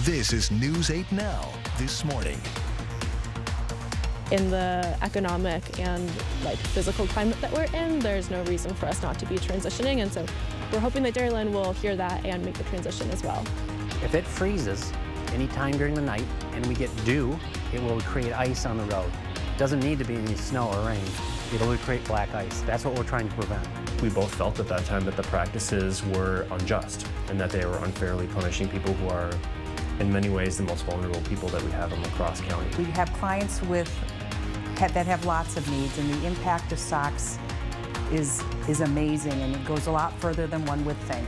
This is News 8 Now, this morning. In the economic and physical climate that we're in, there's no reason for us not to be transitioning, and so we're hoping that Dairyland will hear that and make the transition as well. If it freezes anytime during the night and we get dew, it will create ice on the road. It doesn't need to be any snow or rain. It'll create black ice. That's what we're trying to prevent. We both felt at that time that the practices were unjust and that they were unfairly punishing people who are, in many ways, the most vulnerable people that we have in La Crosse County. We have clients that have lots of needs, and the impact of SOX is amazing, and it goes a lot further than one would think.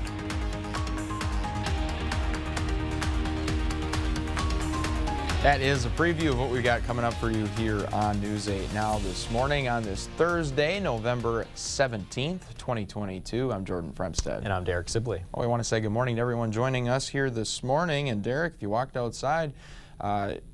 That is a preview of what we got coming up for you here on News 8 Now this morning on this Thursday, November 17th, 2022. I'm Jordan Fremstead. And I'm Derek Sibley. Well, we want to say good morning to everyone joining us here this morning. And Derek, if you walked outside,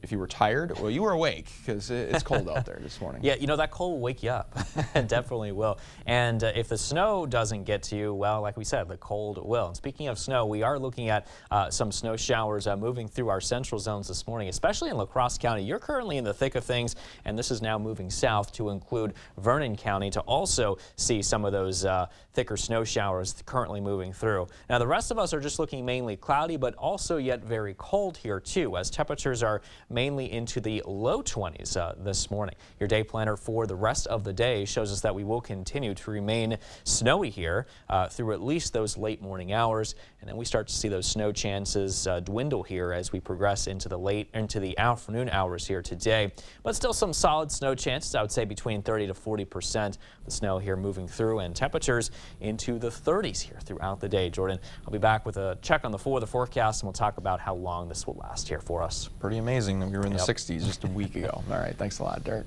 if you were tired, well, you were awake because it's cold out there this morning. Yeah, you know, that cold will wake you up. It definitely will. And if the snow doesn't get to you, well, like we said, the cold will. And speaking of snow, we are looking at some snow showers moving through our central zones this morning, especially in La Crosse County. You're currently in the thick of things, and this is now moving south to include Vernon County to also see some of those thicker snow showers currently moving through. Now, the rest of us are just looking mainly cloudy, but also yet very cold here, too, as temperatures are mainly into the low 20s this morning. Your day planner for the rest of the day shows us that we will continue to remain snowy here through at least those late morning hours, and then we start to see those snow chances dwindle here as we progress into the afternoon hours here today. But still some solid snow chances, I would say between 30 to 40%. The snow here moving through, and temperatures into the 30s here throughout the day. Jordan, I'll be back with a check on the forecast, and we'll talk about how long this will last here for us. Pretty amazing that we were in the 60s just a week ago. All right, thanks a lot, Derek.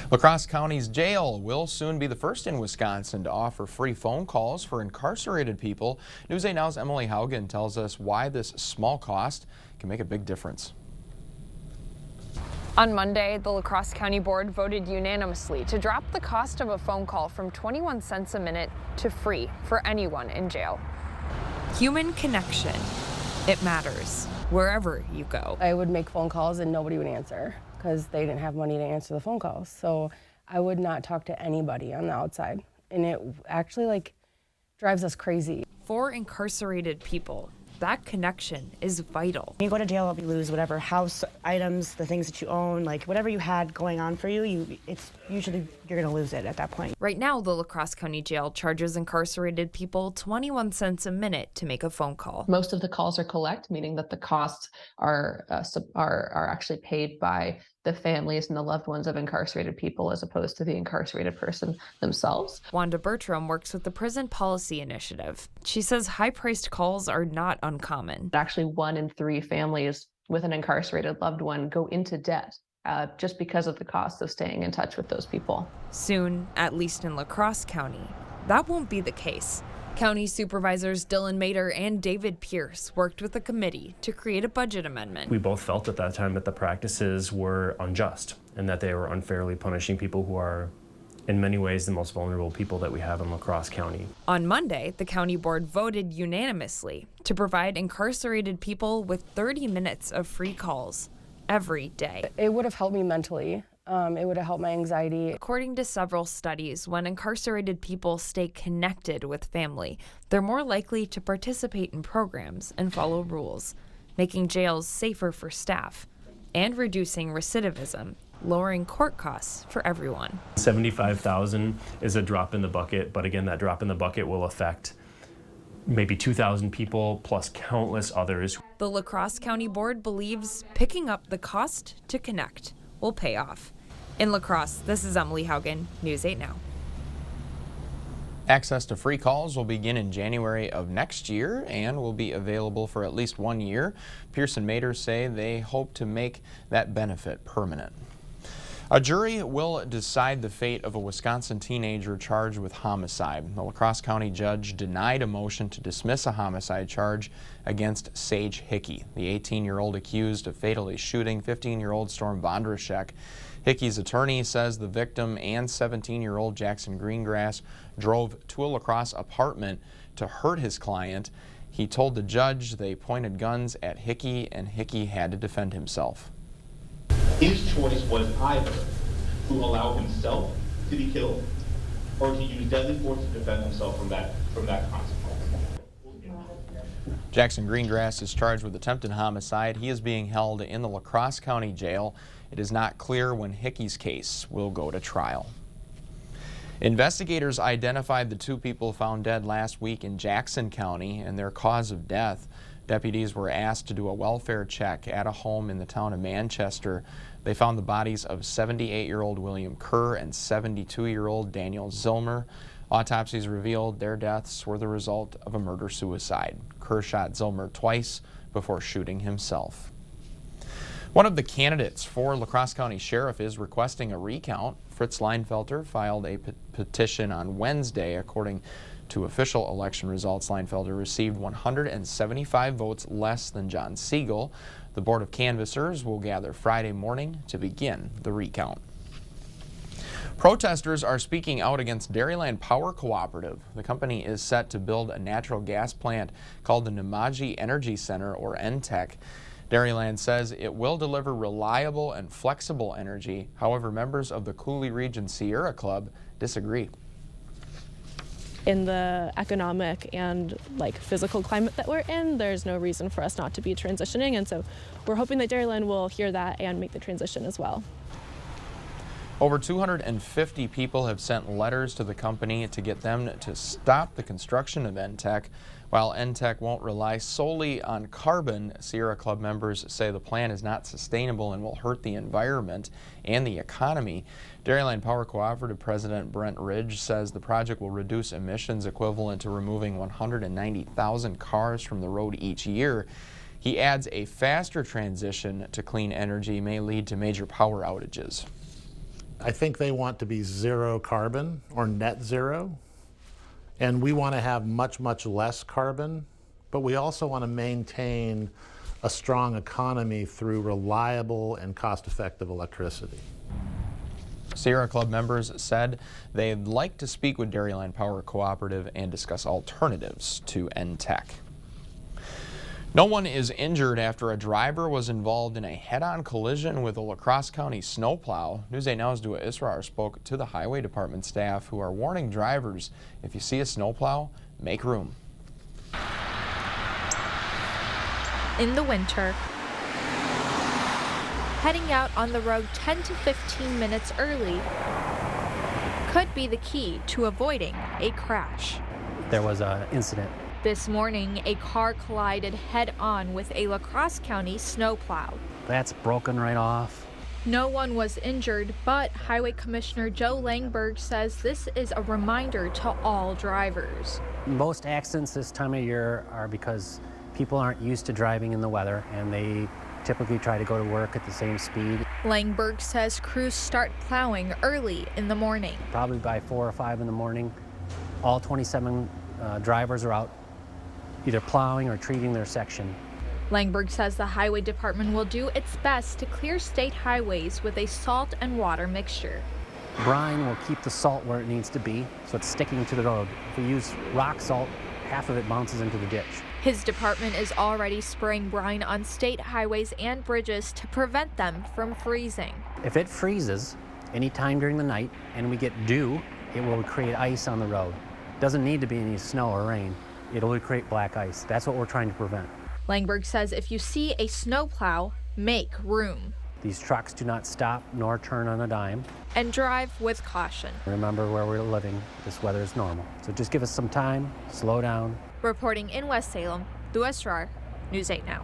La Crosse County's jail will soon be the first in Wisconsin to offer free phone calls for incarcerated people. News 8 Now's Emily Haugen tells us why this small cost can make a big difference. On Monday, the La Crosse County Board voted unanimously to drop the cost of a phone call from 21 cents a minute to free for anyone in jail. Human connection. It matters wherever you go. I would make phone calls and nobody would answer because they didn't have money to answer the phone calls. So I would not talk to anybody on the outside. And it actually drives us crazy. For incarcerated people, that connection is vital. When you go to jail, you lose whatever house items, the things that you own, whatever you had going on for you, it's usually you're going to lose it at that point. Right now, the La Crosse County Jail charges incarcerated people 21 cents a minute to make a phone call. Most of the calls are collect, meaning that the costs are actually paid by the families and the loved ones of incarcerated people as opposed to the incarcerated person themselves. Wanda Bertram works with the Prison Policy Initiative. She says high-priced calls are not uncommon. Actually, 1 in 3 families with an incarcerated loved one go into debt just because of the cost of staying in touch with those people. Soon, at least in La Crosse County, that won't be the case. County Supervisors Dylan Mader and David Pierce worked with a committee to create a budget amendment. We both felt at that time that the practices were unjust and that they were unfairly punishing people who are, in many ways, the most vulnerable people that we have in La Crosse County. On Monday, the county board voted unanimously to provide incarcerated people with 30 minutes of free calls every day. It would have helped me mentally. It would have helped my anxiety. According to several studies, when incarcerated people stay connected with family, they're more likely to participate in programs and follow rules, making jails safer for staff and reducing recidivism, lowering court costs for everyone. $75,000 is a drop in the bucket, but again, that drop in the bucket will affect maybe 2,000 people plus countless others. The La Crosse County Board believes picking up the cost to connect will pay off. In La Crosse, this is Emily Haugen, News 8 Now. Access to free calls will begin in January of next year and will be available for at least 1 year. Pierce and Mader say they hope to make that benefit permanent. A jury will decide the fate of a Wisconsin teenager charged with homicide. The La Crosse County judge denied a motion to dismiss a homicide charge against Sage Hickey, the 18-year-old accused of fatally shooting 15-year-old Storm Vondrashek. Hickey's attorney says the victim and 17-year-old Jackson Greengrass drove to a La Crosse apartment to hurt his client. He told the judge they pointed guns at Hickey and Hickey had to defend himself. His choice was either to allow himself to be killed or to use deadly force to defend himself from that consequence. Jackson Greengrass is charged with attempted homicide. He is being held in the La Crosse County Jail. It is not clear when Hickey's case will go to trial. Investigators identified the two people found dead last week in Jackson County and their cause of death. Deputies were asked to do a welfare check at a home in the town of Manchester. They found the bodies of 78-year-old William Kerr and 72-year-old Daniel Zilmer. Autopsies revealed their deaths were the result of a murder-suicide. Kerr shot Zilmer twice before shooting himself. One of the candidates for La Crosse County Sheriff is requesting a recount. Fritz Leinfelter filed a petition on Wednesday. According to official election results, Leinfelter received 175 votes less than John Siegel. The Board of Canvassers will gather Friday morning to begin the recount. Protesters are speaking out against Dairyland Power Cooperative. The company is set to build a natural gas plant called the Namaji Energy Center, or NTEC. Dairyland says it will deliver reliable and flexible energy. However, members of the Coulee Region Sierra Club disagree. In the economic and physical climate that we're in, there's no reason for us not to be transitioning, and so we're hoping that Dairyland will hear that and make the transition as well. Over 250 people have sent letters to the company to get them to stop the construction of NTEC. While NTEC won't rely solely on carbon, Sierra Club members say the plan is not sustainable and will hurt the environment and the economy. Dairyland Power Cooperative President Brent Ridge says the project will reduce emissions equivalent to removing 190,000 cars from the road each year. He adds a faster transition to clean energy may lead to major power outages. I think they want to be zero carbon or net zero. And we want to have much, much less carbon, but we also want to maintain a strong economy through reliable and cost-effective electricity. Sierra Club members said they'd like to speak with Dairyland Power Cooperative and discuss alternatives to NTEC. No one is injured after a driver was involved in a head-on collision with a La Crosse County snowplow. News 8 Now's Dua Israr spoke to the Highway Department staff who are warning drivers, if you see a snowplow, make room. In the winter, heading out on the road 10 to 15 minutes early could be the key to avoiding a crash. There was an incident. This morning, a car collided head-on with a La Crosse County snowplow. That's broken right off. No one was injured, but Highway Commissioner Joe Langberg says this is a reminder to all drivers. Most accidents this time of year are because people aren't used to driving in the weather, and they typically try to go to work at the same speed. Langberg says crews start plowing early in the morning. Probably by 4 or 5 in the morning, all 27 drivers are out either plowing or treating their section. Langberg says the Highway Department will do its best to clear state highways with a salt and water mixture. Brine will keep the salt where it needs to be, so it's sticking to the road. If we use rock salt, half of it bounces into the ditch. His department is already spraying brine on state highways and bridges to prevent them from freezing. If it freezes anytime during the night and we get dew, it will create ice on the road. It doesn't need to be any snow or rain. It'll create black ice. That's what we're trying to prevent. Langberg says if you see a snowplow, make room. These trucks do not stop nor turn on a dime. And drive with caution. Remember where we're living, this weather is normal. So just give us some time, slow down. Reporting in West Salem, Dua Israr, News 8 Now.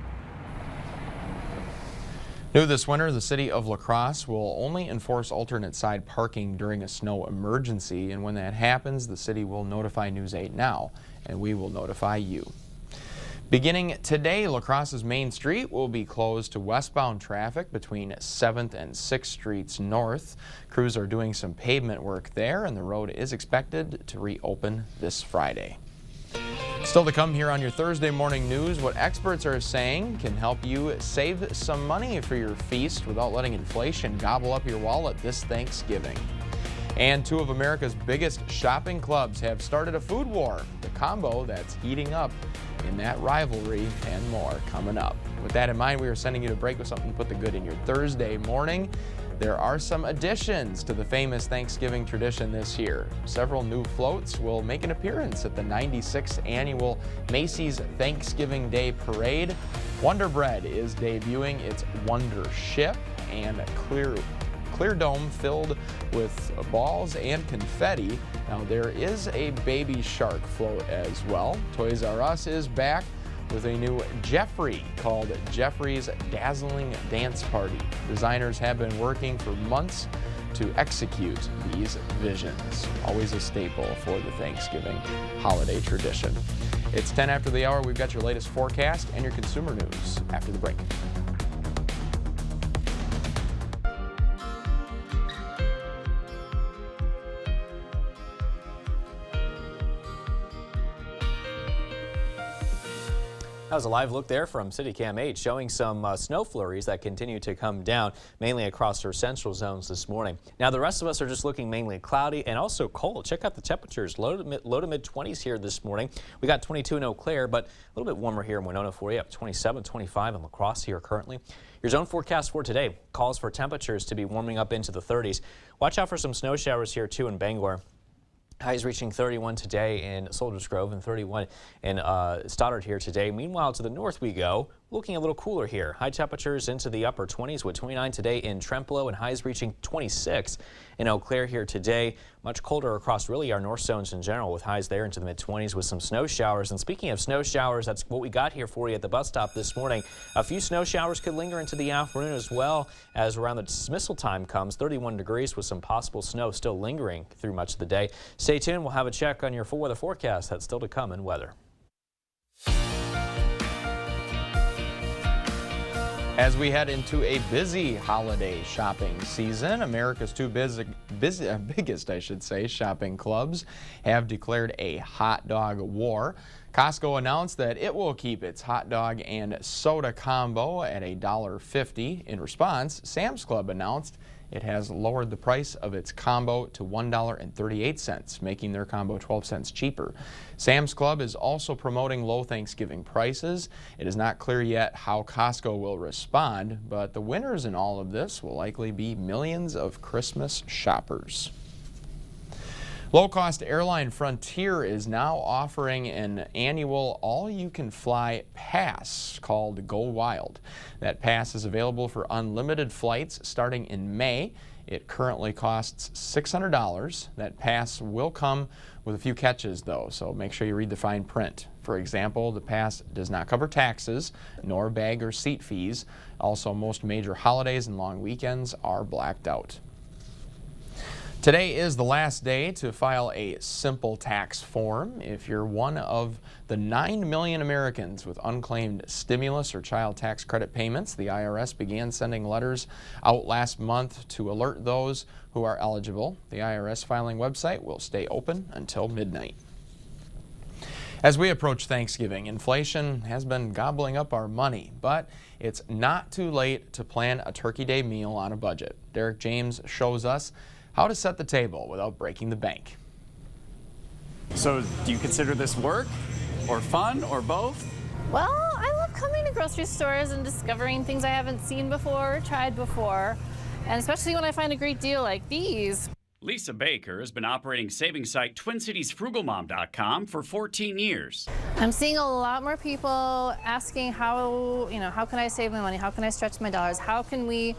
New this winter, the city of La Crosse will only enforce alternate side parking during a snow emergency, and when that happens, the city will notify News 8 Now, and we will notify you. Beginning today, La Crosse's Main Street will be closed to westbound traffic between 7th and 6th Streets North. Crews are doing some pavement work there, and the road is expected to reopen this Friday. Still to come here on your Thursday morning news, what experts are saying can help you save some money for your feast without letting inflation gobble up your wallet this Thanksgiving. And two of America's biggest shopping clubs have started a food war, the combo that's heating up in that rivalry, and more coming up. With that in mind, we are sending you to break with something to put the good in your Thursday morning. There are some additions to the famous Thanksgiving tradition this year. Several new floats will make an appearance at the 96th annual Macy's Thanksgiving Day Parade. Wonder Bread is debuting its Wonder Ship, and clear dome filled with balls and confetti. Now there is a baby shark float as well. Toys R Us is back with a new Jeffrey called Jeffrey's Dazzling Dance Party. Designers have been working for months to execute these visions. Always a staple for the Thanksgiving holiday tradition. It's 10 after the hour. We've got your latest forecast and your consumer news after the break. That was a live look there from CityCam 8 showing some snow flurries that continue to come down mainly across our central zones this morning. Now the rest of us are just looking mainly cloudy and also cold. Check out the temperatures, low to mid 20s here this morning. We got 22 in Eau Claire, but a little bit warmer here in Winona for you, up 27, 25 in La Crosse here currently. Your zone forecast for today calls for temperatures to be warming up into the 30s. Watch out for some snow showers here too in Bangor. Highs reaching 31 today in Soldiers Grove and 31 in Stoddard here today. Meanwhile, to the north we go, looking a little cooler here. High temperatures into the upper 20s with 29 today in Trempealeau and highs reaching 26 in Eau Claire here today. Much colder across really our north zones in general with highs there into the mid-20s with some snow showers. And speaking of snow showers, that's what we got here for you at the bus stop this morning. A few snow showers could linger into the afternoon as well as around the dismissal time comes. 31 degrees with some possible snow still lingering through much of the day. Stay tuned. We'll have a check on your full weather forecast. That's still to come in weather. As we head into a busy holiday shopping season, America's two biggest, I should say, shopping clubs have declared a hot dog war. Costco announced that it will keep its hot dog and soda combo at $1.50. In response, Sam's Club announced it has lowered the price of its combo to $1.38, making their combo 12 cents cheaper. Sam's Club is also promoting low Thanksgiving prices. It is not clear yet how Costco will respond, but the winners in all of this will likely be millions of Christmas shoppers. Low-cost airline Frontier is now offering an annual all-you-can-fly pass called Go Wild. That pass is available for unlimited flights starting in May. It currently costs $600. That pass will come with a few catches, though, so make sure you read the fine print. For example, the pass does not cover taxes, nor bag or seat fees. Also, most major holidays and long weekends are blacked out. Today is the last day to file a simple tax form. If you're one of the 9 million Americans with unclaimed stimulus or child tax credit payments, the IRS began sending letters out last month to alert those who are eligible. The IRS filing website will stay open until midnight. As we approach Thanksgiving, inflation has been gobbling up our money, but it's not too late to plan a Turkey Day meal on a budget. Derek James shows us how to set the table without breaking the bank. So do you consider this work or fun or both? Well, I love coming to grocery stores and discovering things I haven't seen before or tried before, and especially when I find a great deal like these. Lisa Baker has been operating savings site TwinCitiesFrugalMom.com for 14 years. I'm seeing a lot more people asking how can I save my money? How can I stretch my dollars? How can we,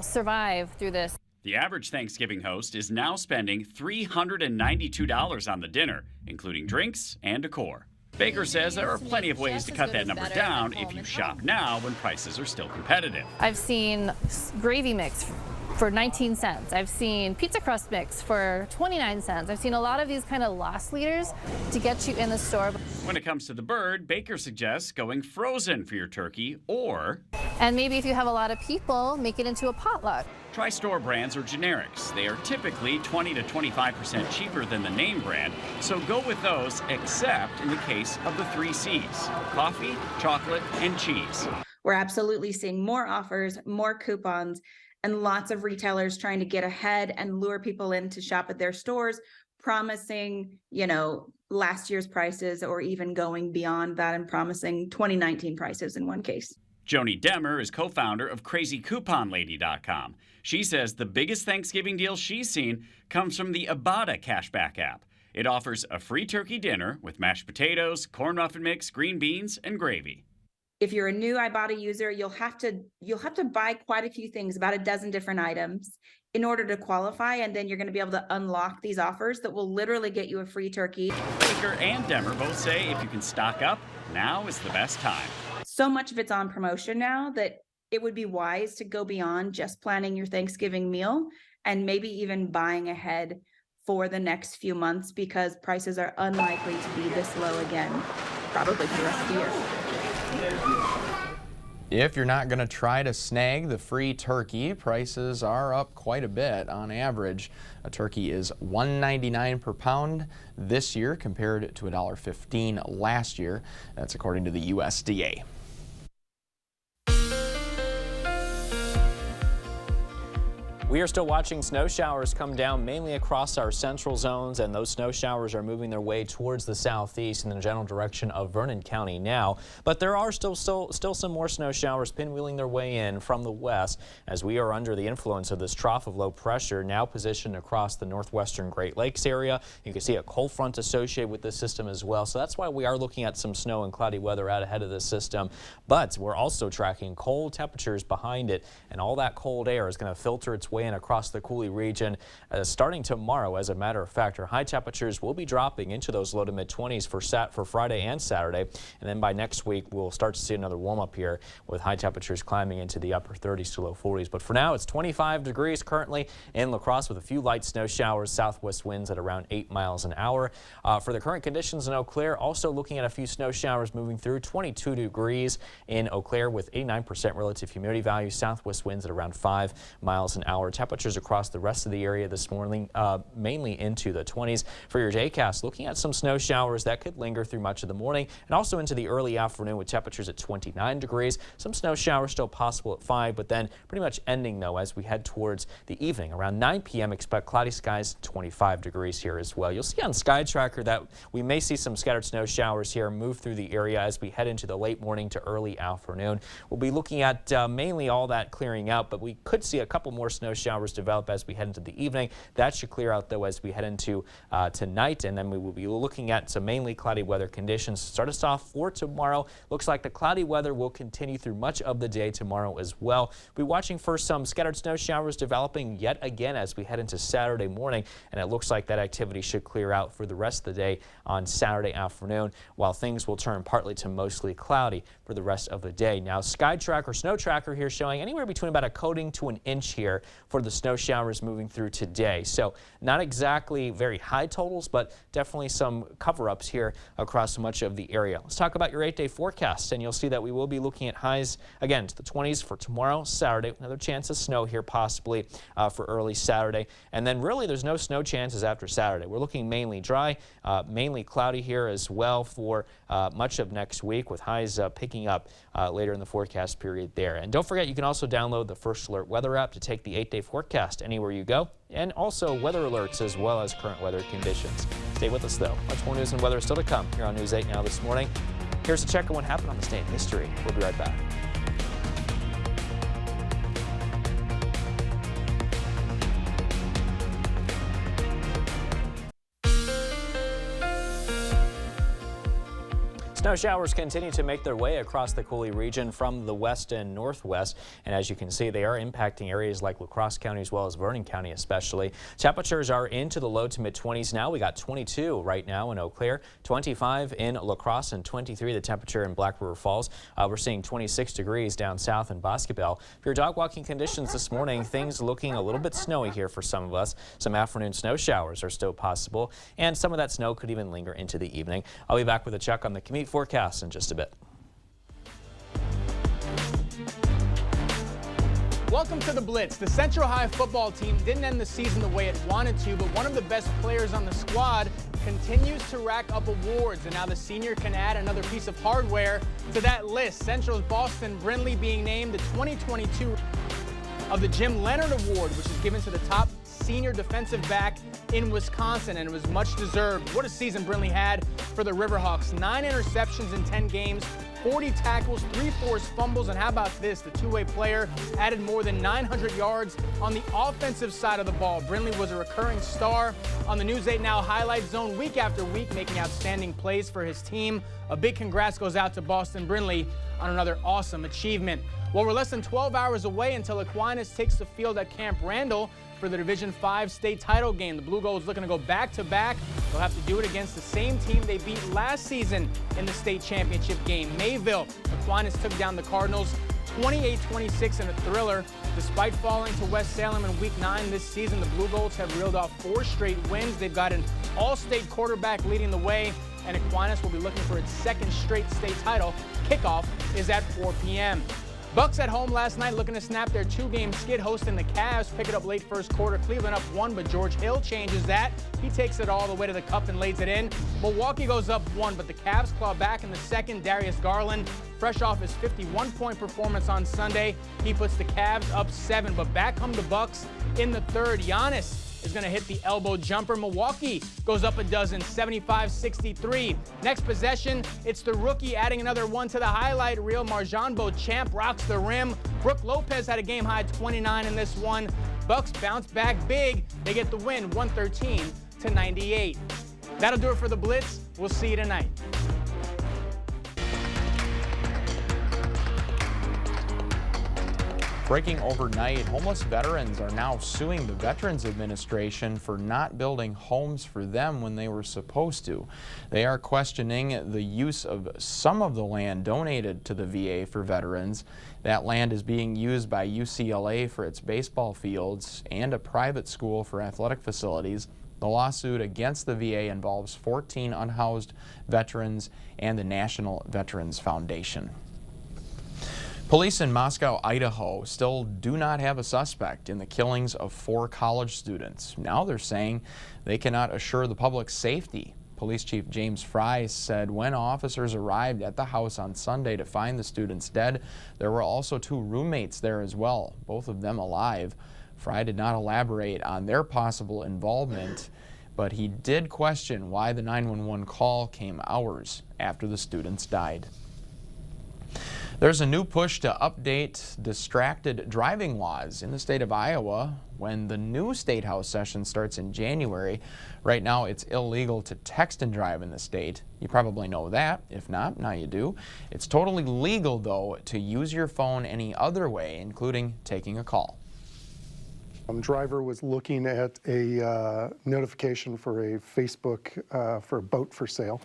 survive through this? The average Thanksgiving host is now spending $392 on the dinner, including drinks and decor. Baker says there are plenty of ways to cut that number down if you shop now when prices are still competitive. I've seen gravy mix for 19 cents. I've seen pizza crust mix for 29 cents. I've seen a lot of these kind of loss leaders to get you in the store. When it comes to the bird, Baker suggests going frozen for your turkey or... And maybe if you have a lot of people, make it into a potluck. Try store brands or generics. They are typically 20 to 25% cheaper than the name brand, so go with those except in the case of the 3 C's, coffee, chocolate, and cheese. We're absolutely seeing more offers, more coupons, and lots of retailers trying to get ahead and lure people in to shop at their stores, promising, last year's prices or even going beyond that and promising 2019 prices in one case. Joni Demmer is co-founder of CrazyCouponLady.com. She says the biggest Thanksgiving deal she's seen comes from the Ibotta cashback app. It offers a free turkey dinner with mashed potatoes, corn muffin mix, green beans, and gravy. If you're a new Ibotta user, you'll have to buy quite a few things, about a dozen different items, in order to qualify, and then you're going to be able to unlock these offers that will literally get you a free turkey. Baker and Demmer both say if you can stock up, now is the best time. So much of it's on promotion now that it would be wise to go beyond just planning your Thanksgiving meal and maybe even buying ahead for the next few months, because prices are unlikely to be this low again, probably for the rest of the year. If you're not going to try to snag the free turkey, prices are up quite a bit. On average, a turkey is $1.99 per pound this year compared to $1.15 last year. That's according to the USDA. We are still watching snow showers come down mainly across our central zones, and those snow showers are moving their way towards the southeast in the general direction of Vernon County now. But there are still some more snow showers pinwheeling their way in from the west as we are under the influence of this trough of low pressure now positioned across the northwestern Great Lakes area. You can see a cold front associated with this system as well, so that's why we are looking at some snow and cloudy weather out ahead of this system. But we're also tracking cold temperatures behind it, and all that cold air is going to filter its way in across the Coulee region starting tomorrow. As a matter of fact, our high temperatures will be dropping into those low to mid 20s for Friday and Saturday, and then by next week we'll start to see another warm up here with high temperatures climbing into the upper 30s to low 40s. But for now, it's 25 degrees currently in La Crosse with a few light snow showers, southwest winds at around 8 miles an hour. For the current conditions in Eau Claire, also looking at a few snow showers moving through, 22 degrees in Eau Claire with 89% relative humidity value, southwest winds at around 5 miles an hour. Temperatures across the rest of the area this morning mainly into the 20s. For your daycast, looking at some snow showers that could linger through much of the morning and also into the early afternoon with temperatures at 29 degrees. Some snow showers still possible at 5, but then pretty much ending though as we head towards the evening. Around 9 p.m. expect cloudy skies, 25 degrees here as well. You'll see on Sky Tracker that we may see some scattered snow showers here move through the area as we head into the late morning to early afternoon. We'll be looking at mainly all that clearing out, but we could see a couple more snow showers develop as we head into the evening. That should clear out though as we head into tonight, and then we will be looking at some mainly cloudy weather conditions. Start us off for tomorrow. Looks like the cloudy weather will continue through much of the day tomorrow as well. We'll be watching for some scattered snow showers developing yet again as we head into Saturday morning, and it looks like that activity should clear out for the rest of the day on Saturday afternoon, while things will turn partly to mostly cloudy for the rest of the day. Now, Sky Tracker, Snow Tracker here showing anywhere between about a coating to an inch here for the snow showers moving through today. So not exactly very high totals, but definitely some cover-ups here across much of the area. Let's talk about your 8-day forecast, and you'll see that we will be looking at highs again to the 20s for tomorrow, Saturday. Another chance of snow here possibly for early Saturday, and then really there's no snow chances after Saturday. We're looking mainly dry, mainly cloudy here as well for much of next week, with highs picking up later in the forecast period there. And don't forget, you can also download the First Alert weather app to take the 8-day forecast anywhere you go, and also weather alerts as well as current weather conditions. Stay with us though. Much more news and weather still to come here on News 8 Now this morning. Here's a check on what happened on this day in history. We'll be right back. Snow showers continue to make their way across the Coulee region from the west and northwest, and as you can see, they are impacting areas like La Crosse County as well as Vernon County especially. Temperatures are into the low to mid 20s now. We got 22 right now in Eau Claire, 25 in La Crosse, and 23 the temperature in Black River Falls. We're seeing 26 degrees down south in Boscobel. For your dog walking conditions this morning, things looking a little bit snowy here for some of us. Some afternoon snow showers are still possible, and some of that snow could even linger into the evening. I'll be back with a check on the commute forecast in just a bit. Welcome to the Blitz. The Central High football team didn't end the season the way it wanted to, but one of the best players on the squad continues to rack up awards, and now the senior can add another piece of hardware to that list. Central's Boston Brindley being named the 2022 of the Jim Leonard Award, which is given to the top senior defensive back in Wisconsin, and it was much deserved. What a season Brindley had for the Riverhawks. 9 interceptions in 10 games, 40 tackles, 3 forced fumbles, and how about this? The two-way player added more than 900 yards on the offensive side of the ball. Brindley was a recurring star on the News 8 Now Highlight Zone week after week, making outstanding plays for his team. A big congrats goes out to Boston Brindley on another awesome achievement. Well, we're less than 12 hours away until Aquinas takes the field at Camp Randall for the Division 5 state title game. The Blue Gold looking to go back-to-back. They'll have to do it against the same team they beat last season in the state championship game, Mayville. Aquinas took down the Cardinals 28-26 in a thriller. Despite falling to West Salem in Week 9 this season, the Blue Golds have reeled off 4 straight wins. They've got an all-state quarterback leading the way, and Aquinas will be looking for its 2nd straight state title. Kickoff is at 4 p.m. Bucks at home last night looking to snap their 2-game skid, hosting the Cavs. Pick it up late first quarter. Cleveland up 1, but George Hill changes that. He takes it all the way to the cup and lays it in. Milwaukee goes up 1, but the Cavs claw back in the second. Darius Garland, fresh off his 51-point performance on Sunday, he puts the Cavs up 7, but back come the Bucks in the third. Giannis is going to hit the elbow jumper. Milwaukee goes up a dozen, 75-63. Next possession, it's the rookie adding another one to the highlight reel. Marjan Beauchamp rocks the rim. Brooke Lopez had a game-high 29 in this one. Bucks bounce back big. They get the win, 113-98. That'll do it for the Blitz. We'll see you tonight. Breaking overnight, homeless veterans are now suing the Veterans Administration for not building homes for them when they were supposed to. They are questioning the use of some of the land donated to the VA for veterans. That land is being used by UCLA for its baseball fields and a private school for athletic facilities. The lawsuit against the VA involves 14 unhoused veterans and the National Veterans Foundation. Police in Moscow, Idaho still do not have a suspect in the killings of 4 college students. Now they're saying they cannot assure the public's safety. Police Chief James Fry said when officers arrived at the house on Sunday to find the students dead, there were also 2 roommates there as well, both of them alive. Fry did not elaborate on their possible involvement, but he did question why the 911 call came hours after the students died. There's a new push to update distracted driving laws in the state of Iowa when the new State House session starts in January. Right now, it's illegal to text and drive in the state. You probably know that. If not, now you do. It's totally legal, though, to use your phone any other way, including taking a call. Driver was looking at a notification for a Facebook for a boat for sale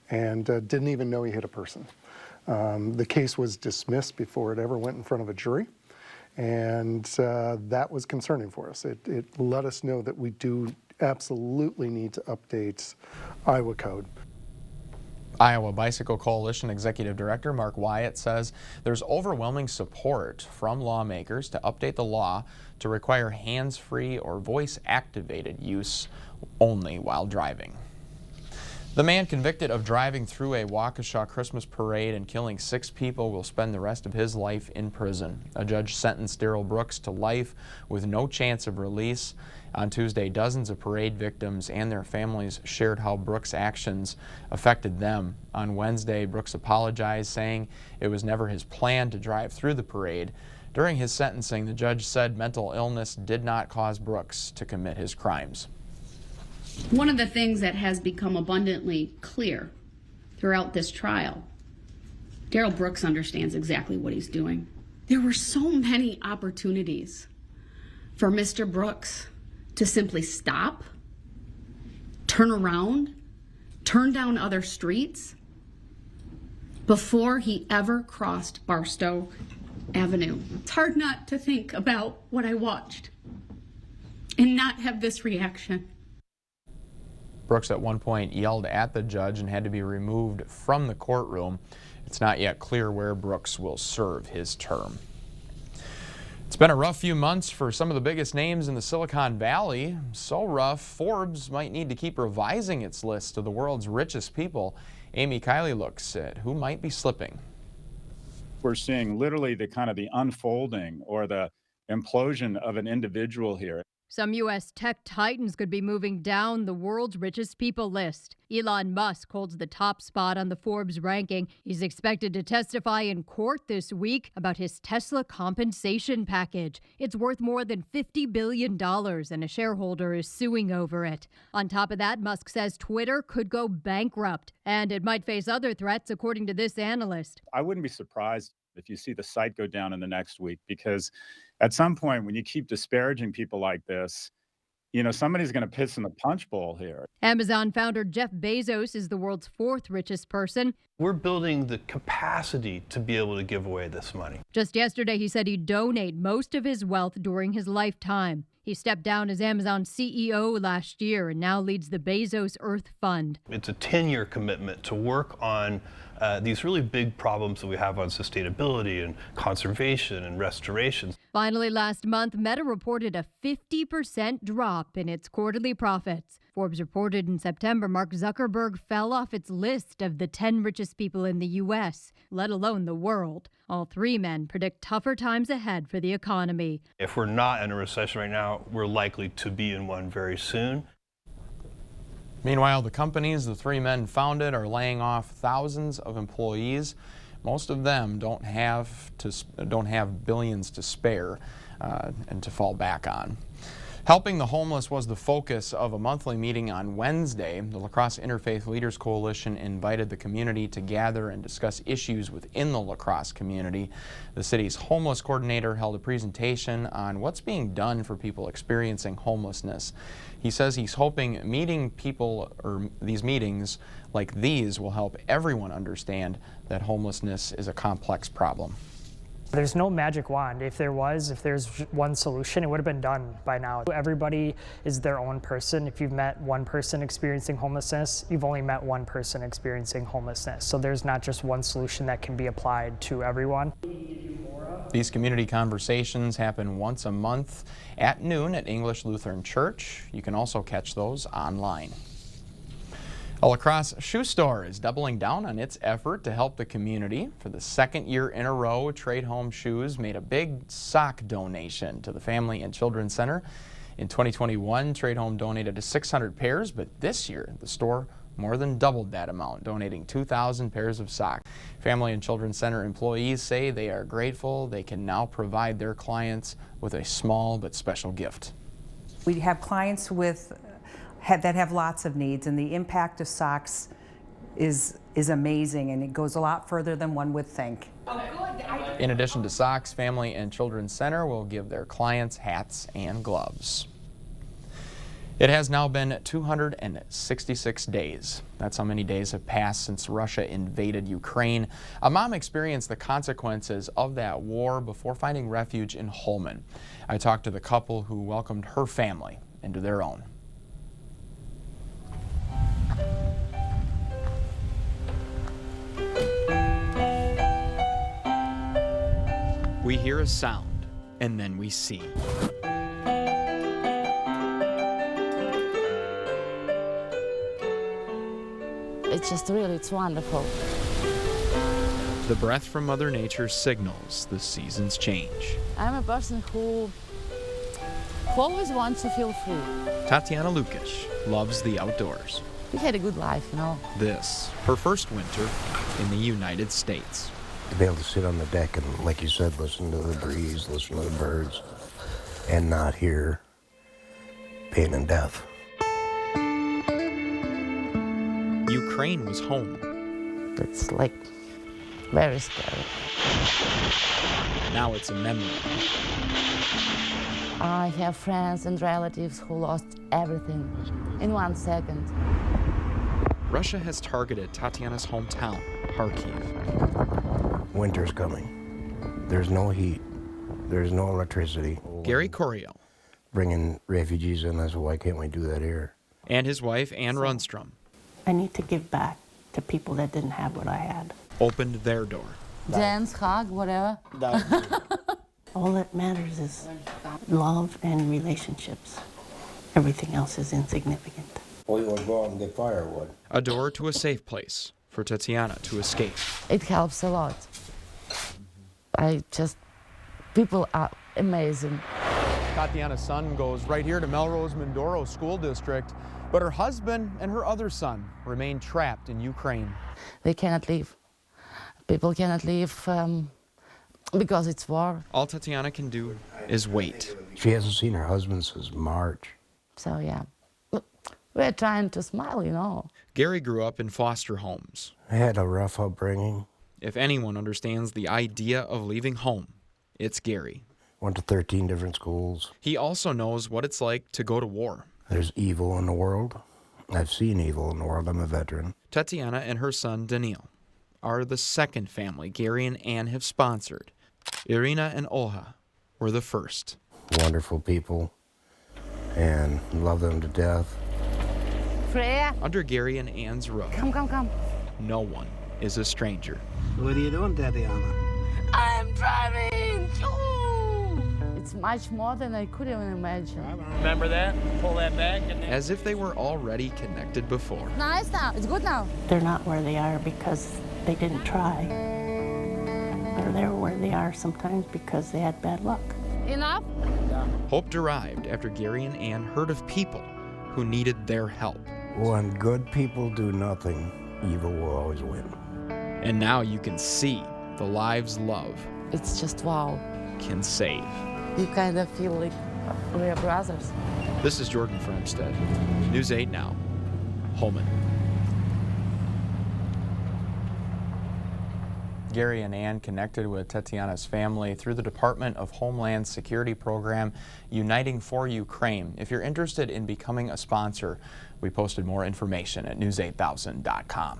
and didn't even know he hit a person. The case was dismissed before it ever went in front of a jury, and that was concerning for us. It let us know that we do absolutely need to update Iowa code. Iowa Bicycle Coalition Executive Director Mark Wyatt says there's overwhelming support from lawmakers to update the law to require hands-free or voice-activated use only while driving. The man convicted of driving through a Waukesha Christmas parade and killing 6 people will spend the rest of his life in prison. A judge sentenced Darrell Brooks to life with no chance of release. On Tuesday, dozens of parade victims and their families shared how Brooks' actions affected them. On Wednesday, Brooks apologized, saying it was never his plan to drive through the parade. During his sentencing, the judge said mental illness did not cause Brooks to commit his crimes. One of the things that has become abundantly clear throughout this trial, Darrell Brooks understands exactly what he's doing. There were so many opportunities for Mr. Brooks to simply stop, turn around, turn down other streets before he ever crossed Barstow Avenue. It's hard not to think about what I watched and not have this reaction. Brooks at one point yelled at the judge and had to be removed from the courtroom. It's not yet clear where Brooks will serve his term. It's been a rough few months for some of the biggest names in the Silicon Valley. So rough, Forbes might need to keep revising its list of the world's richest people. Amy Kiley looks at who might be slipping. We're seeing literally the unfolding or the implosion of an individual here. Some U.S. tech titans could be moving down the world's richest people list. Elon Musk holds the top spot on the Forbes ranking. He's expected to testify in court this week about his Tesla compensation package. It's worth more than $50 billion, and a shareholder is suing over it. On top of that, Musk says Twitter could go bankrupt, and it might face other threats, according to this analyst. I wouldn't be surprised if you see the site go down in the next week, because at some point when you keep disparaging people like this, somebody's going to piss in the punch bowl here. Amazon founder Jeff Bezos is the world's fourth richest person. We're building the capacity to be able to give away this money. Just yesterday, he said he'd donate most of his wealth during his lifetime. He stepped down as Amazon CEO last year and now leads the Bezos Earth Fund. It's a 10-year commitment to work on these really big problems that we have on sustainability and conservation and restoration. Finally, last month, Meta reported a 50% drop in its quarterly profits. Forbes reported in September Mark Zuckerberg fell off its list of the 10 richest people in the U.S., let alone the world. All three men predict tougher times ahead for the economy. If we're not in a recession right now, we're likely to be in one very soon. Meanwhile, the companies the three men founded are laying off thousands of employees. Most of them don't have billions to spare and to fall back on. Helping the homeless was the focus of a monthly meeting on Wednesday. The La Crosse Interfaith Leaders Coalition invited the community to gather and discuss issues within the La Crosse community. The city's homeless coordinator held a presentation on what's being done for people experiencing homelessness. He says he's hoping these meetings like these will help everyone understand that homelessness is a complex problem. There's no magic wand. If there's one solution, it would have been done by now. Everybody is their own person. If you've met one person experiencing homelessness, you've only met one person experiencing homelessness. So there's not just one solution that can be applied to everyone. These community conversations happen once a month at noon at English Lutheran Church. You can also catch those online. A La Crosse shoe store is doubling down on its effort to help the community. For the second year in a row, Trade Home Shoes made a big sock donation to the Family and Children's Center. In 2021, Trade Home donated 600 pairs, but this year the store more than doubled that amount, donating 2,000 pairs of socks. Family and Children's Center employees say they are grateful they can now provide their clients with a small but special gift. We have clients that have lots of needs, and the impact of socks is amazing, and it goes a lot further than one would think. In addition to socks, Family and Children's Center will give their clients hats and gloves. It has now been 266 days. That's how many days have passed since Russia invaded Ukraine. A mom experienced the consequences of that war before finding refuge in Holmen. I talked to the couple who welcomed her family into their own. We hear a sound, and then we see. It's wonderful. The breath from Mother Nature signals the seasons change. I'm a person who always wants to feel free. Tatiana Lukic loves the outdoors. We had a good life, This, her first winter in the United States. To be able to sit on the deck and, like you said, listen to the breeze, listen to the birds, and not hear pain and death. Ukraine was home. It's like very scary. Now it's a memory. I have friends and relatives who lost everything in 1 second. Russia has targeted Tatiana's hometown, Kharkiv. Winter's coming. There's no heat. There's no electricity. Gary Corio. Bringing refugees in, I said, why can't we do that here? And his wife, Ann Rundstrom. I need to give back to people that didn't have what I had. Opened their door. Dance, hug, whatever. All that matters is love and relationships. Everything else is insignificant. We would go out and get firewood. A door to a safe place for Tatiana to escape. It helps a lot. People amazing. Tatiana's son goes right here to Melrose Mindoro School District, but her husband and her other son remain trapped in Ukraine. They cannot leave. People cannot leave because it's war. All Tatiana can do is wait. She hasn't seen her husband since March. So yeah, we're trying to smile, you know. Gary grew up in foster homes. I had a rough upbringing. If anyone understands the idea of leaving home, it's Gary. Went to 13 different schools. He also knows what it's like to go to war. There's evil in the world. I've seen evil in the world. I'm a veteran. Tatiana and her son, Daniil, are the second family Gary and Ann have sponsored. Irina and Olha were the first. Wonderful people, and love them to death. Freya! Under Gary and Ann's roof, Come. no one is a stranger. What are you doing, Tatiana? I'm driving! It's much more than I could even imagine. Remember that? Pull that back. As if they were already connected before. Nice now. It's good now. They're not where they are because they didn't try. Or they're where they are sometimes because they had bad luck. Enough? Hope derived after Gary and Ann heard of people who needed their help. When good people do nothing, evil will always win. And now you can see the lives love It's just wow. can save. You kind of feel like we're brothers. This is Jordan Fermstead, News 8 Now, Holman. Gary and Ann connected with Tatiana's family through the Department of Homeland Security program Uniting for Ukraine. If you're interested in becoming a sponsor, we posted more information at news8000.com.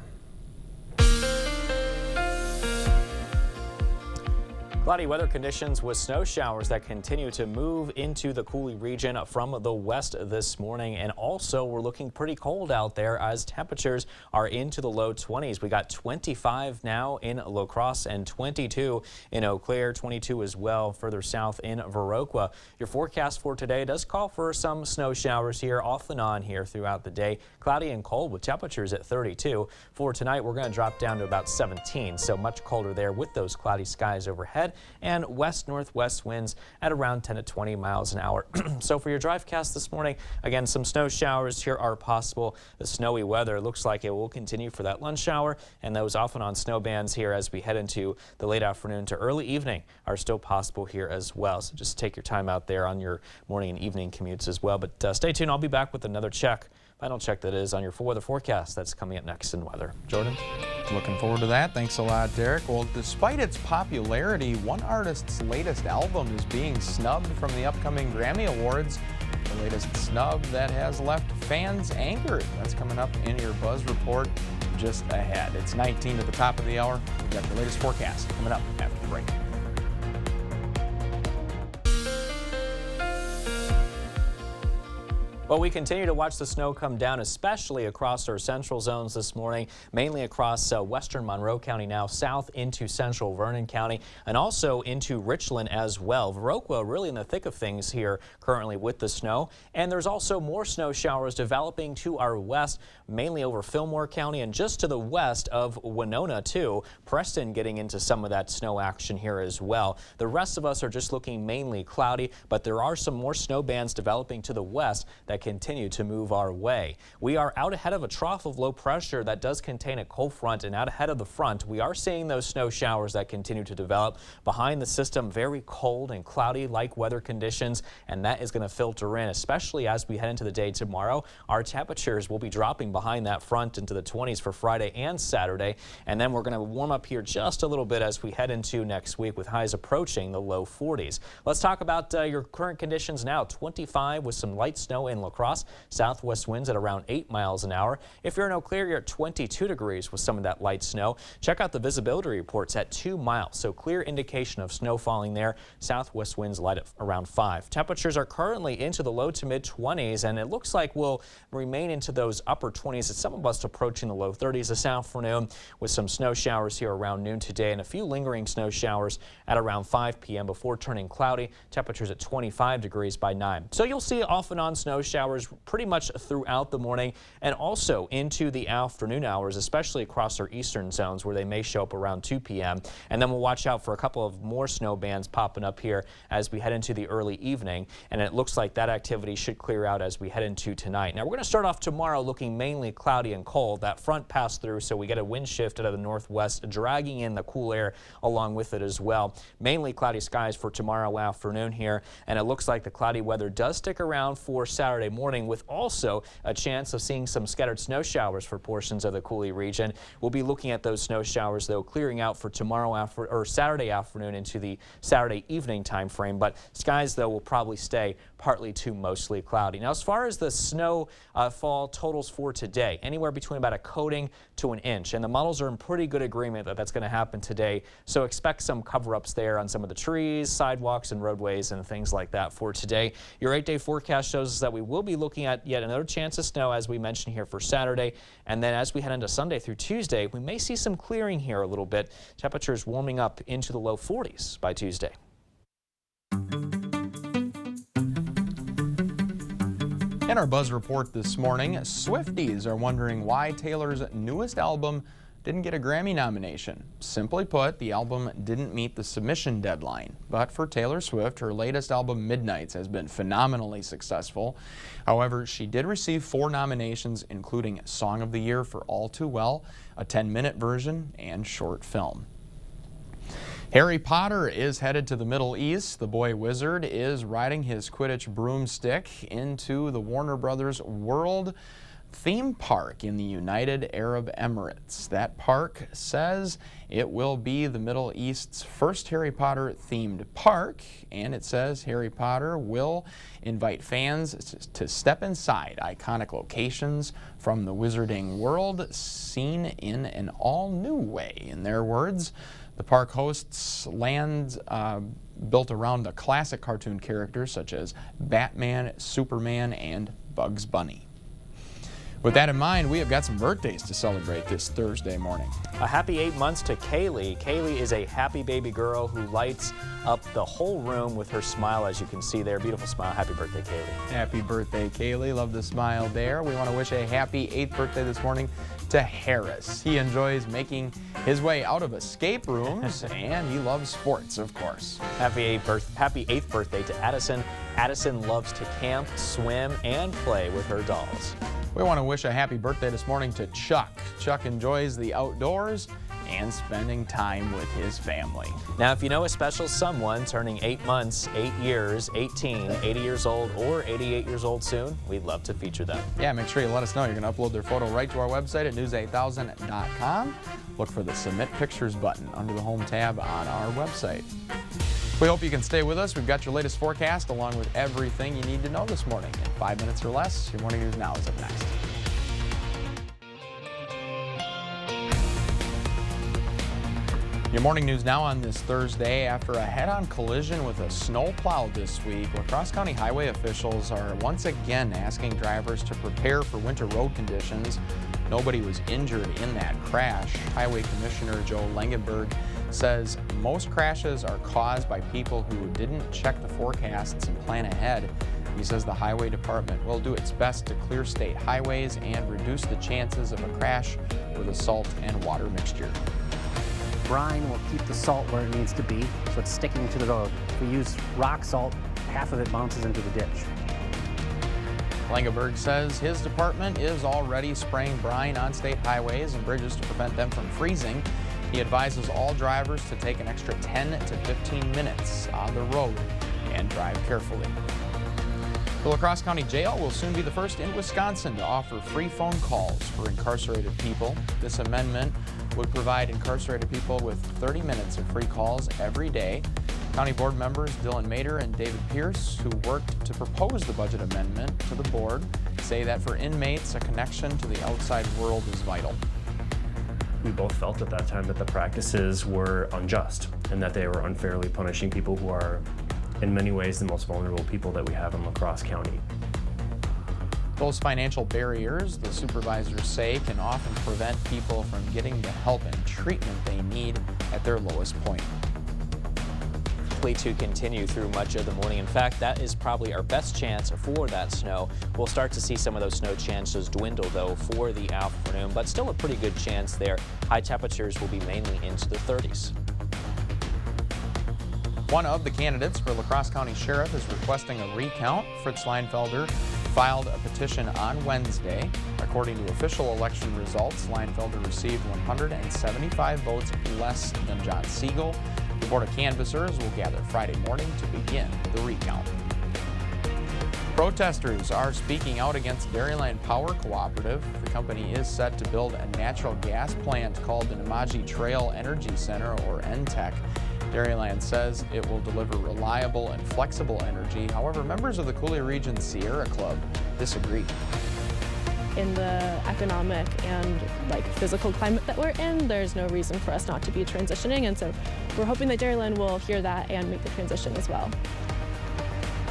Cloudy weather conditions with snow showers that continue to move into the Coulee region from the west this morning. And also we're looking pretty cold out there as temperatures are into the low 20s. We got 25 now in La Crosse and 22 in Eau Claire, 22 as well further south in Viroqua. Your forecast for today does call for some snow showers here off and on here throughout the day. Cloudy and cold with temperatures at 32. For tonight, we're going to drop down to about 17, so much colder there with those cloudy skies overhead and west-northwest winds at around 10 to 20 miles an hour. So for your drivecast this morning, again, some snow showers here are possible. The snowy weather looks like it will continue for that lunch hour, and those off and on snow bands here as we head into the late afternoon to early evening are still possible here as well. So just take your time out there on your morning and evening commutes as well. But stay tuned. I'll be back with another check. Final check that is on your weather forecast that's coming up next in weather. Jordan? Looking forward to that. Thanks a lot, Derek. Well, despite its popularity, one artist's latest album is being snubbed from the upcoming Grammy Awards. The latest snub that has left fans angered. That's coming up in your Buzz Report just ahead. It's 19 to the top of the hour. We've got the latest forecast coming up after the break. Well, we continue to watch the snow come down, especially across our central zones this morning, mainly across western Monroe County now, south into central Vernon County, and also into Richland as well. Viroqua really in the thick of things here currently with the snow. And there's also more snow showers developing to our west, mainly over Fillmore County and just to the west of Winona, too. Preston getting into some of that snow action here as well. The rest of us are just looking mainly cloudy, but there are some more snow bands developing to the west that continue to move our way. We are out ahead of a trough of low pressure that does contain a cold front, and out ahead of the front, we are seeing those snow showers that continue to develop. Behind the system, very cold and cloudy like weather conditions, and that is going to filter in, especially as we head into the day tomorrow. Our temperatures will be dropping behind that front into the 20s for Friday and Saturday, and then we're going to warm up here just a little bit as we head into next week with highs approaching the low 40s. Let's talk about your current conditions now. 25 with some light snow in La Crosse. Southwest winds at around 8 miles an hour. If you're in Eau Claire, you're at 22 degrees with some of that light snow. Check out the visibility reports at 2 miles, so clear indication of snow falling there. Southwest winds light at around 5. Temperatures are currently into the low to mid 20s, and it looks like we'll remain into those upper 20s. Some of us approaching the low 30s this afternoon with some snow showers here around noon today and a few lingering snow showers at around 5 p.m. before turning cloudy. Temperatures at 25 degrees by 9. So you'll see off and on snow showers showers pretty much throughout the morning and also into the afternoon hours, especially across our eastern zones where they may show up around 2 p.m. And then we'll watch out for a couple of more snow bands popping up here as we head into the early evening. And it looks like that activity should clear out as we head into tonight. Now we're going to start off tomorrow looking mainly cloudy and cold. That front passed through, so we get a wind shift out of the northwest, dragging in the cool air along with it as well. Mainly cloudy skies for tomorrow afternoon here, and it looks like the cloudy weather does stick around for Saturday morning, with also a chance of seeing some scattered snow showers for portions of the Coulee region. We'll be looking at those snow showers, though, clearing out for tomorrow or Saturday afternoon into the Saturday evening time frame, but skies, though, will probably stay partly to mostly cloudy. Now, as far as the snow fall totals for today, anywhere between about a coating to an inch, and the models are in pretty good agreement that that's going to happen today, so expect some cover-ups there on some of the trees, sidewalks, and roadways and things like that for today. Your 8-day forecast shows us that we will be looking at yet another chance of snow, as we mentioned here, for Saturday, and then as we head into Sunday through Tuesday, we may see some clearing here a little bit. Temperatures warming up into the low 40s by Tuesday. In our Buzz Report this morning, Swifties are wondering why Taylor's newest album didn't get a Grammy nomination. Simply put, the album didn't meet the submission deadline. But for Taylor Swift, her latest album, Midnights, has been phenomenally successful. However, she did receive 4 nominations, including Song of the Year for All Too Well, a 10-minute version, and short film. Harry Potter is headed to the Middle East. The boy wizard is riding his Quidditch broomstick into the Warner Brothers World theme park in the United Arab Emirates. That park says it will be the Middle East's first Harry Potter themed park, and it says Harry Potter will invite fans to step inside iconic locations from the wizarding world, seen in an all-new way. In their words, the park hosts land built around the classic cartoon characters such as Batman, Superman, and Bugs Bunny. With that in mind, we have got some birthdays to celebrate this Thursday morning. A happy 8 months to Kaylee. Kaylee is a happy baby girl who lights up the whole room with her smile, as you can see there. Beautiful smile. Happy birthday, Kaylee. Happy birthday, Kaylee. Love the smile there. We want to wish a happy 8th birthday this morning to Harris. He enjoys making his way out of escape rooms, and he loves sports, of course. Happy 8th birthday to Addison. Addison loves to camp, swim, and play with her dolls. We want to wish a happy birthday this morning to Chuck. Chuck enjoys the outdoors and spending time with his family. Now, if you know a special someone turning 8 months, 8 years, 18, 80 years old, or 88 years old soon, we'd love to feature them. Yeah, make sure you let us know. You're going to upload their photo right to our website at news8000.com. Look for the Submit Pictures button under the Home tab on our website. We hope you can stay with us. We've got your latest forecast along with everything you need to know this morning. In 5 minutes or less, your Morning News Now is up next. Your Morning News Now on this Thursday. After a head-on collision with a snowplow this week, La Crosse County highway officials are once again asking drivers to prepare for winter road conditions. Nobody was injured in that crash. Highway Commissioner Joe Langenberg says most crashes are caused by people who didn't check the forecasts and plan ahead. He says the highway department will do its best to clear state highways and reduce the chances of a crash with a salt and water mixture. Brine will keep the salt where it needs to be, so it's sticking to the road. If we use rock salt, half of it bounces into the ditch. Langenberg says his department is already spraying brine on state highways and bridges to prevent them from freezing. He advises all drivers to take an extra 10 to 15 minutes on the road and drive carefully. The La Crosse County Jail will soon be the first in Wisconsin to offer free phone calls for incarcerated people. This amendment would provide incarcerated people with 30 minutes of free calls every day. County board members Dylan Mader and David Pierce, who worked to propose the budget amendment to the board, say that for inmates, a connection to the outside world is vital. We both felt at that time that the practices were unjust and that they were unfairly punishing people who are, in many ways, the most vulnerable people that we have in La Crosse County. Those financial barriers, the supervisors say, can often prevent people from getting the help and treatment they need at their lowest point. likely to continue through much of the morning. In fact, that is probably our best chance for that snow. We'll start to see some of those snow chances dwindle, though, for the afternoon, but still a pretty good chance there. High temperatures will be mainly into the 30s. One of the candidates for La Crosse County Sheriff is requesting a recount. Fritz Leinfelder filed a petition on Wednesday. According to official election results, Leinfelder received 175 votes less than John Siegel. The Board of Canvassers will gather Friday morning to begin the recount. Protesters are speaking out against Dairyland Power Cooperative. The company is set to build a natural gas plant called the Namaji Trail Energy Center, or NTEC. Dairyland says it will deliver reliable and flexible energy. However, members of the Coulee Region Sierra Club disagree. In the economic and physical climate that we're in, there's no reason for us not to be transitioning, and so we're hoping that Dairyland will hear that and make the transition as well.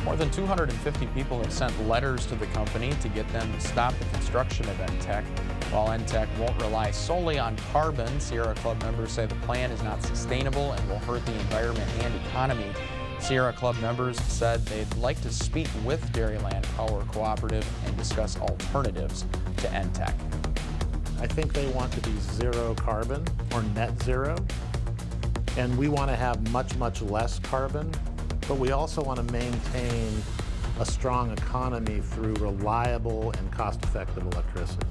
More than 250 people have sent letters to the company to get them to stop the construction of NTEC. While NTEC won't rely solely on carbon, Sierra Club members say the plan is not sustainable and will hurt the environment and economy. Sierra Club members said they'd like to speak with Dairyland Power Cooperative and discuss alternatives to NTEC. I think they want to be zero carbon or net zero, and we want to have much, much less carbon, but we also want to maintain a strong economy through reliable and cost-effective electricity.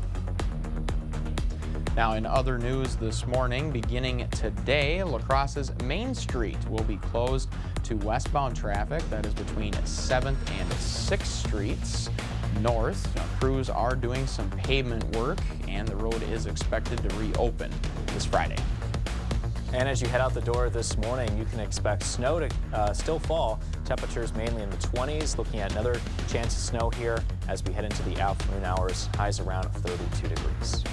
Now, in other news this morning, beginning today, La Crosse's Main Street will be closed to westbound traffic. That is between 7th and 6th Streets north. Now, crews are doing some pavement work, and the road is expected to reopen this Friday. And as you head out the door this morning, you can expect snow to still fall. Temperatures mainly in the 20s. Looking at another chance of snow here as we head into the afternoon hours. Highs around 32 degrees.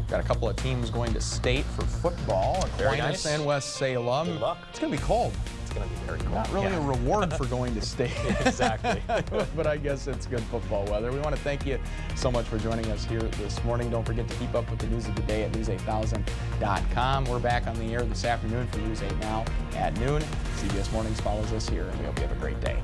Got a couple of teams going to state for football. Aquinas and West Salem. Good luck. It's going to be cold. It's going to be very cold. Not really a reward for going to state. Exactly. But I guess it's good football weather. We want to thank you so much for joining us here this morning. Don't forget to keep up with the news of the day at news8000.com. We're back on the air this afternoon for News 8 Now at noon. CBS Mornings follows us here, and we hope you have a great day.